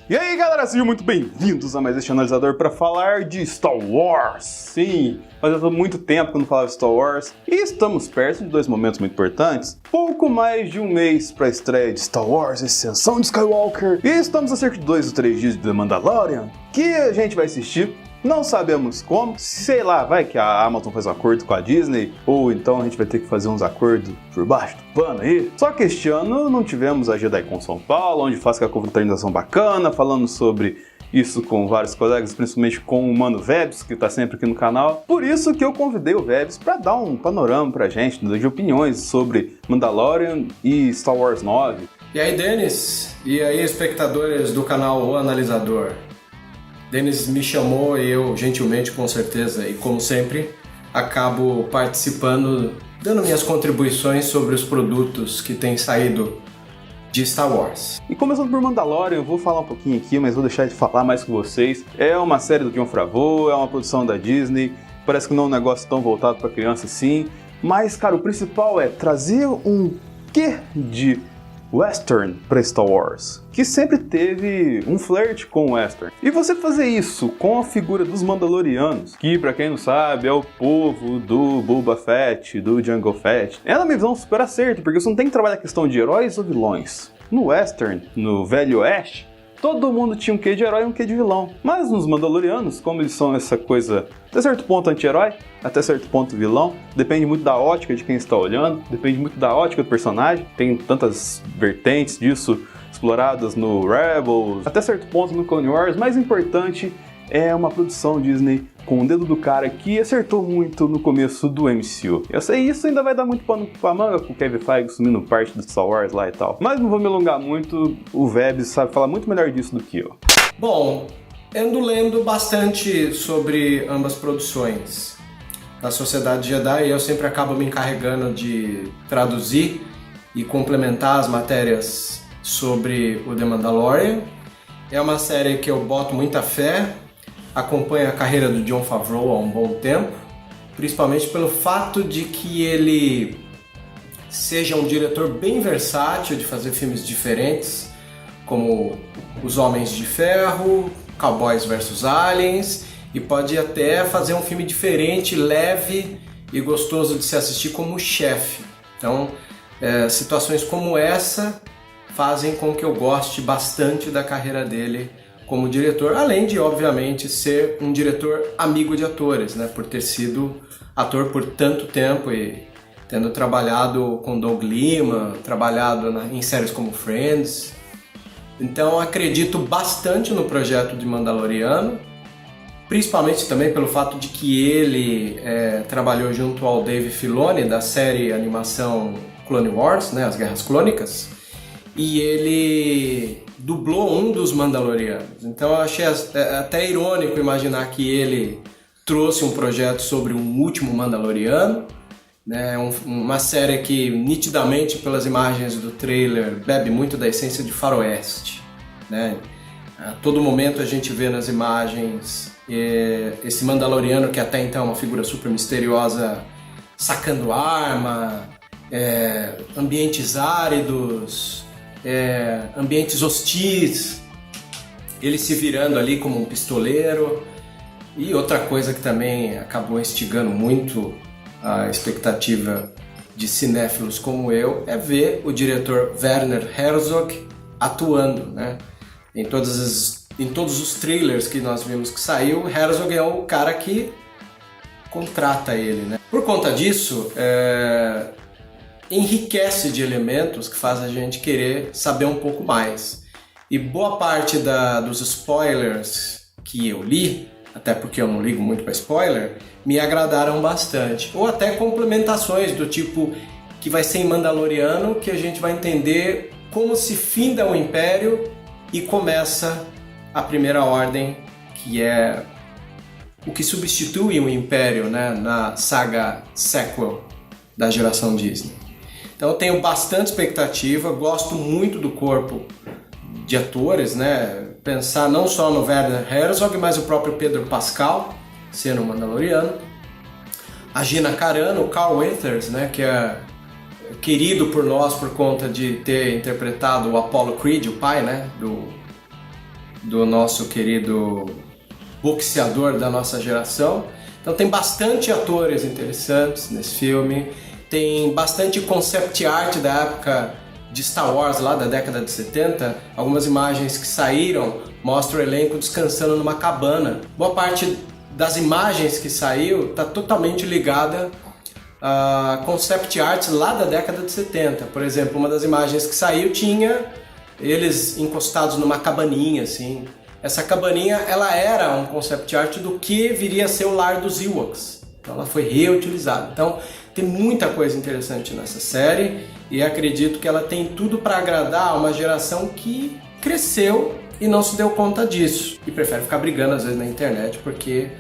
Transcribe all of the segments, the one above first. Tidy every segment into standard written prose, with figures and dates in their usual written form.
E aí galera, sejam muito bem-vindos a mais este analisador para falar de Star Wars. Sim, fazia muito tempo que eu não falava de Star Wars e estamos perto de dois momentos muito importantes. Pouco mais de um mês para a estreia de Star Wars Ascensão de Skywalker e estamos a cerca de 2 ou 3 dias de The Mandalorian, que a gente vai assistir. Não sabemos como, sei lá, vai que a Amazon faz um acordo com a Disney, ou então a gente vai ter que fazer uns acordos por baixo do pano aí. Só que este ano não tivemos a JediCon São Paulo, onde faz aquela confraternização bacana, falando sobre isso com vários colegas, principalmente com o Mano Vebs, que tá sempre aqui no canal. Por isso que eu convidei o Vebs para dar um panorama pra gente, de opiniões sobre Mandalorian e Star Wars 9. E aí, Denis? E aí, espectadores do canal O Analisador? Denis me chamou e eu, gentilmente, com certeza, e como sempre, acabo participando, dando minhas contribuições sobre os produtos que têm saído de Star Wars. E começando por Mandalorian, eu vou falar um pouquinho aqui, mas vou deixar de falar mais com vocês. É uma série do Jon Favreau, é uma produção da Disney, parece que não é um negócio tão voltado para criança assim, mas, cara, o principal é trazer um quê de western para Star Wars, que sempre teve um flerte com o western. E você fazer isso com a figura dos Mandalorianos, que pra quem não sabe é o povo do Boba Fett, do Jango Fett, é na minha visão um super acerto, porque você não tem que trabalhar a questão de heróis ou vilões. No western, no Velho Oeste, todo mundo tinha um quê de herói e um quê de vilão. Mas nos Mandalorianos, como eles são essa coisa, até certo ponto anti-herói, até certo ponto vilão, depende muito da ótica de quem está olhando, depende muito da ótica do personagem, tem tantas vertentes disso exploradas no Rebels, até certo ponto no Clone Wars. Mais importante é uma produção Disney com o dedo do cara que acertou muito no começo do MCU. Eu sei, isso ainda vai dar muito pano pra manga com o Kevin Feige assumindo parte do Star Wars lá e tal. Mas não vou me alongar muito, o Vebs sabe falar muito melhor disso do que eu. Bom, ando lendo bastante sobre ambas produções. Na Sociedade Jedi eu sempre acabo me encarregando de traduzir e complementar as matérias sobre o The Mandalorian. É uma série que eu boto muita fé, acompanho a carreira do Jon Favreau há um bom tempo, principalmente pelo fato de que ele seja um diretor bem versátil de fazer filmes diferentes, como Os Homens de Ferro, Cowboys vs Aliens, e pode até fazer um filme diferente, leve e gostoso de se assistir como Chefe. Então, situações como essa fazem com que eu goste bastante da carreira dele como diretor, além de, obviamente, ser um diretor amigo de atores, né? Por ter sido ator por tanto tempo e tendo trabalhado com Doug Liman, trabalhado em séries como Friends. Então, acredito bastante no projeto de Mandaloriano, principalmente também pelo fato de que ele trabalhou junto ao Dave Filoni, da série animação Clone Wars, né? As Guerras Clônicas, e ele dublou um dos Mandalorianos. Então eu achei até irônico imaginar que ele trouxe um projeto sobre um último Mandaloriano, né? Uma série que nitidamente pelas imagens do trailer bebe muito da essência de faroeste, né? A todo momento a gente vê nas imagens esse Mandaloriano que até então é uma figura super misteriosa sacando arma, ambientes áridos, ambientes hostis, ele se virando ali como um pistoleiro. E outra coisa que também acabou instigando muito a expectativa de cinéfilos como eu é ver o diretor Werner Herzog atuando, né? Em todos os trailers que nós vimos que saiu, Herzog é o cara que contrata ele, né? Por conta disso, enriquece de elementos que faz a gente querer saber um pouco mais. E boa parte dos spoilers que eu li, até porque eu não ligo muito para spoiler, me agradaram bastante. Ou até complementações do tipo que vai ser em Mandaloriano, que a gente vai entender como se finda o Império e começa a Primeira Ordem, que é o que substitui o Império, né, na saga sequel da geração Disney. Então eu tenho bastante expectativa, gosto muito do corpo de atores, né? Pensar não só no Werner Herzog, mas o próprio Pedro Pascal, sendo um Mandaloriano. A Gina Carano, o Carl Weathers, né? Que é querido por nós por conta de ter interpretado o Apollo Creed, o pai, né? do nosso querido boxeador da nossa geração. Então tem bastante atores interessantes nesse filme, tem bastante concept art da época de Star Wars, lá da década de 70, algumas imagens que saíram mostram o elenco descansando numa cabana. Boa parte das imagens que saiu está totalmente ligada a concept art lá da década de 70. Por exemplo, uma das imagens que saiu tinha eles encostados numa cabaninha, assim. Essa cabaninha, ela era um concept art do que viria a ser o lar dos Ewoks. Então ela foi reutilizada. Então tem muita coisa interessante nessa série e acredito que ela tem tudo para agradar uma geração que cresceu e não se deu conta disso e prefere ficar brigando às vezes na internet porque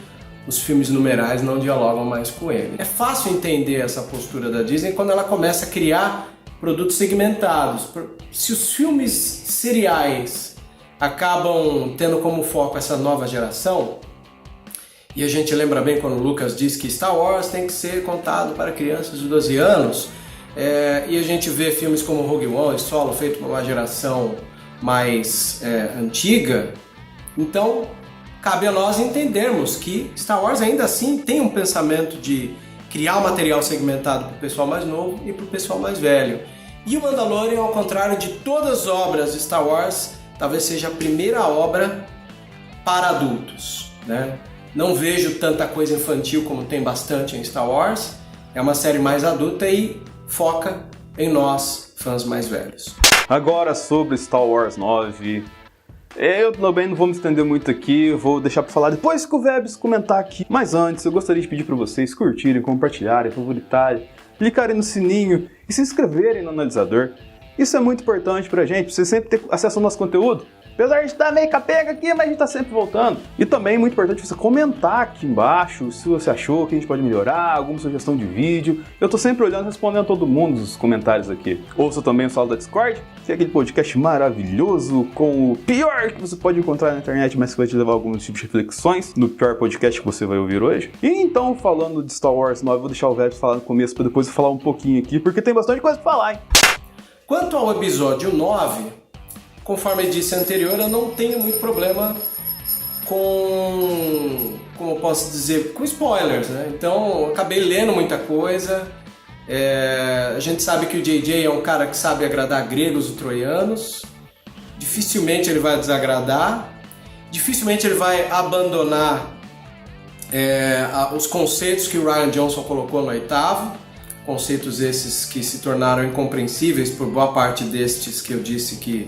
os filmes numerais não dialogam mais com ele. É fácil entender essa postura da Disney quando ela começa a criar produtos segmentados. Se os filmes seriais acabam tendo como foco essa nova geração, e a gente lembra bem quando o Lucas diz que Star Wars tem que ser contado para crianças de 12 anos, e a gente vê filmes como Rogue One e Solo feito por uma geração mais antiga, então cabe a nós entendermos que Star Wars ainda assim tem um pensamento de criar um material segmentado para o pessoal mais novo e para o pessoal mais velho. E o Mandalorian, ao contrário de todas as obras de Star Wars, talvez seja a primeira obra para adultos, né? Não vejo tanta coisa infantil como tem bastante em Star Wars. É uma série mais adulta e foca em nós, fãs mais velhos. Agora sobre Star Wars 9. Eu também não vou me estender muito aqui, vou deixar para falar depois que o Vebs comentar aqui. Mas antes, eu gostaria de pedir para vocês curtirem, compartilharem, favoritarem, clicarem no sininho e se inscreverem no analisador. Isso é muito importante pra gente, pra você sempre ter acesso ao nosso conteúdo. Apesar de estar meio capenga aqui, mas a gente tá sempre voltando. E também é muito importante você comentar aqui embaixo se você achou que a gente pode melhorar, alguma sugestão de vídeo. Eu tô sempre olhando e respondendo a todo mundo os comentários aqui. Ouça também o Sala da Discord, que é aquele podcast maravilhoso com o pior que você pode encontrar na internet, mas que vai te levar a alguns tipos de reflexões no pior podcast que você vai ouvir hoje. E então, falando de Star Wars 9, eu vou deixar o Vebs falar no começo pra depois eu falar um pouquinho aqui, porque tem bastante coisa pra falar, hein? Quanto ao episódio 9, conforme eu disse anterior, eu não tenho muito problema com, como eu posso dizer, com spoilers, né? Então, eu acabei lendo muita coisa. A gente sabe que o JJ é um cara que sabe agradar gregos e troianos. Dificilmente ele vai desagradar. Dificilmente ele vai abandonar os conceitos que o Rian Johnson colocou no 8º. Conceitos esses que se tornaram incompreensíveis por boa parte destes que eu disse que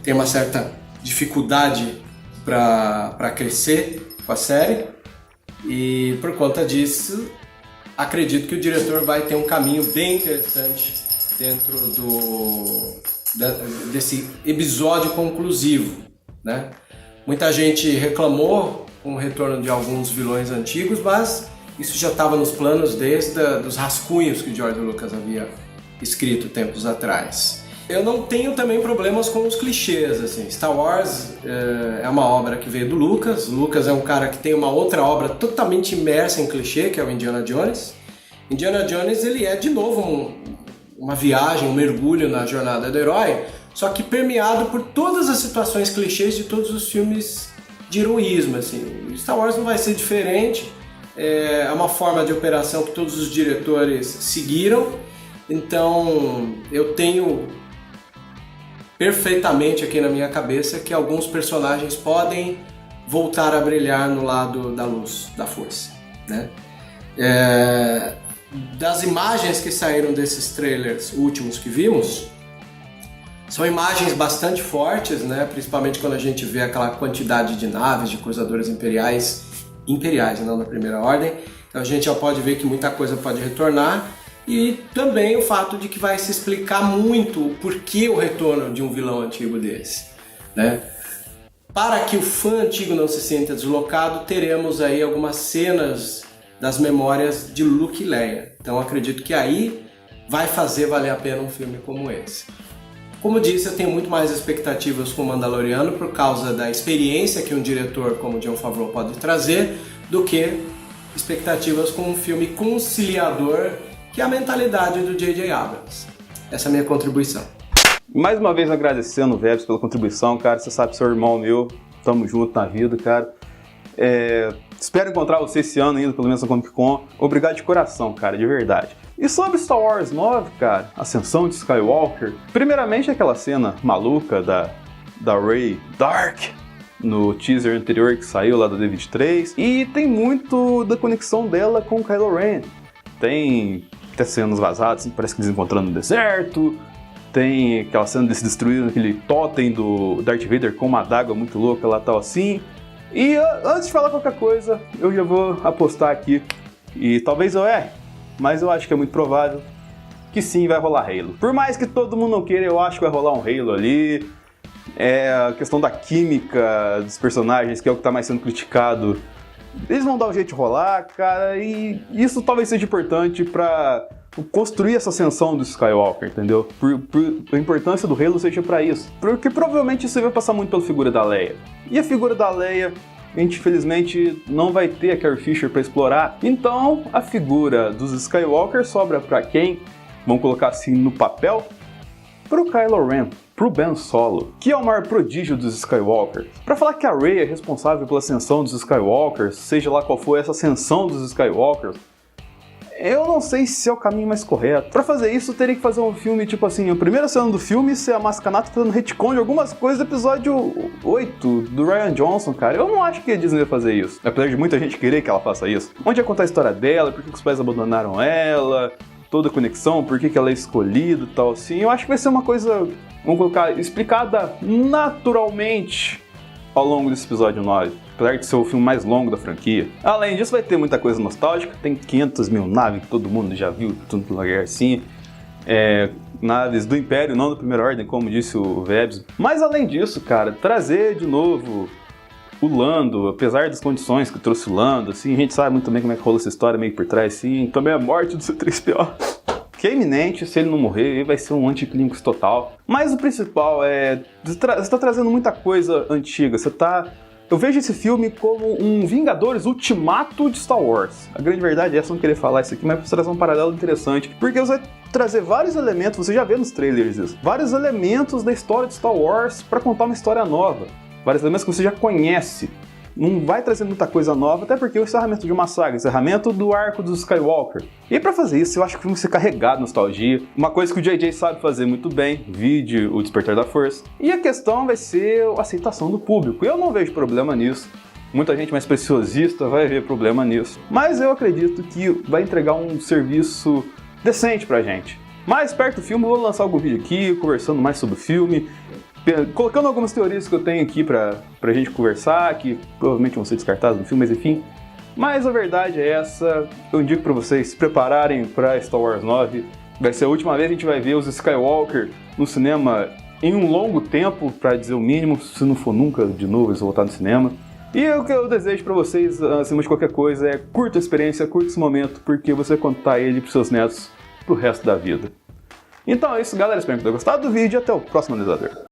tem uma certa dificuldade para crescer com a série. E por conta disso, acredito que o diretor vai ter um caminho bem interessante dentro desse episódio conclusivo, né? Muita gente reclamou com o retorno de alguns vilões antigos, mas isso já estava nos planos desde os rascunhos que o George Lucas havia escrito tempos atrás. Eu não tenho também problemas com os clichês, assim. Star Wars é uma obra que veio do Lucas. O Lucas é um cara que tem uma outra obra totalmente imersa em clichê, que é o Indiana Jones. Indiana Jones, ele é de novo uma viagem, um mergulho na jornada do herói, só que permeado por todas as situações clichês de todos os filmes de heroísmo, assim. Star Wars não vai ser diferente. É uma forma de operação que todos os diretores seguiram, então eu tenho perfeitamente aqui na minha cabeça que alguns personagens podem voltar a brilhar no lado da luz, da força, né? Das imagens que saíram desses trailers últimos que vimos, são imagens bastante fortes, né? Principalmente quando a gente vê aquela quantidade de naves, de cruzadores imperiais, não da primeira ordem. Então a gente já pode ver que muita coisa pode retornar, e também o fato de que vai se explicar muito o porquê o retorno de um vilão antigo desse, né? Para que o fã antigo não se sinta deslocado, teremos aí algumas cenas das memórias de Luke e Leia. Então acredito que aí vai fazer valer a pena um filme como esse. Como disse, eu tenho muito mais expectativas com o Mandaloriano por causa da experiência que um diretor como Jon Favreau pode trazer, do que expectativas com um filme conciliador, que é a mentalidade do J.J. Abrams. Essa é a minha contribuição. Mais uma vez agradecendo o Vebs pela contribuição, cara. Você sabe que seu irmão meu, tamo junto na vida, cara. Espero encontrar você esse ano ainda, pelo menos na Comic Con. Obrigado de coração, cara, de verdade. E sobre Star Wars 9, cara, Ascensão de Skywalker, primeiramente aquela cena maluca da Rey Dark no teaser anterior que saiu lá do D23, e tem muito da conexão dela com o Kylo Ren. Tem até cenas vazadas, parece que eles encontrando no deserto, tem aquela cena de se destruir aquele totem do Darth Vader com uma adaga muito louca lá, tal assim. E antes de falar qualquer coisa, eu já vou apostar aqui, e talvez eu erre, mas eu acho que é muito provável que sim, vai rolar Halo. Por mais que todo mundo não queira, eu acho que vai rolar um Halo ali. A questão da química dos personagens, que é o que tá mais sendo criticado, eles vão dar um jeito de rolar, cara, e isso talvez seja importante pra construir essa ascensão do Skywalker, entendeu? A importância do Halo seja pra isso. Porque provavelmente isso vai passar muito pela figura da Leia. E a figura da Leia, a gente infelizmente não vai ter a Carrie Fisher pra explorar. Então a figura dos Skywalker sobra pra quem? Vamos colocar assim no papel? Pro Kylo Ren, pro Ben Solo, que é o maior prodígio dos Skywalkers. Pra falar que a Rey é responsável pela ascensão dos Skywalkers, seja lá qual for essa ascensão dos Skywalkers, eu não sei se é o caminho mais correto. Pra fazer isso, eu teria que fazer um filme, tipo assim, a primeira cena do filme ser a Mascanata fazendo retcon de algumas coisas do episódio 8 do Rian Johnson, cara. Eu não acho que a Disney vai fazer isso, apesar de muita gente querer que ela faça isso. Onde ia contar a história dela, por que os pais abandonaram ela, toda a conexão, por que ela é escolhida e tal assim. Eu acho que vai ser uma coisa, vamos colocar, explicada naturalmente ao longo desse episódio 9. Apesar de ser o filme mais longo da franquia. Além disso, vai ter muita coisa nostálgica. Tem 500 mil naves que todo mundo já viu, tudo pela guerra assim. Naves do Império, não da Primeira Ordem, como disse o Vebs. Mas além disso, cara, trazer de novo o Lando, apesar das condições que trouxe o Lando, assim, a gente sabe muito bem como é que rolou essa história meio por trás, assim. Também a morte do C-3PO. Que é iminente, se ele não morrer, vai ser um anticlímax total. Mas o principal é... Você tá trazendo muita coisa antiga, Eu vejo esse filme como um Vingadores Ultimato de Star Wars. A grande verdade é essa, eu não queria falar isso aqui, mas pra trazer um paralelo interessante. Porque você vai trazer vários elementos, você já vê nos trailers isso, vários elementos da história de Star Wars pra contar uma história nova. Vários elementos que você já conhece. Não vai trazer muita coisa nova, até porque é o encerramento de uma saga, encerramento do arco dos Skywalker. E pra fazer isso, eu acho que o filme vai ser carregado de nostalgia. Uma coisa que o JJ sabe fazer muito bem, vide O Despertar da Força. E a questão vai ser a aceitação do público. Eu não vejo problema nisso. Muita gente mais preciosista vai ver problema nisso. Mas eu acredito que vai entregar um serviço decente pra gente. Mais perto do filme, eu vou lançar algum vídeo aqui, conversando mais sobre o filme, colocando algumas teorias que eu tenho aqui pra gente conversar, que provavelmente vão ser descartadas no filme, mas enfim. Mas a verdade é essa, eu indico pra vocês se prepararem pra Star Wars 9. Vai ser a última vez que a gente vai ver os Skywalker no cinema em um longo tempo, pra dizer o mínimo, se não for nunca de novo eles voltar no cinema. E o que eu desejo pra vocês, acima de qualquer coisa, é curta a experiência, curta esse momento, porque você vai contar ele pros seus netos pro resto da vida. Então é isso, galera, espero que tenham gostado do vídeo e até o próximo analisador.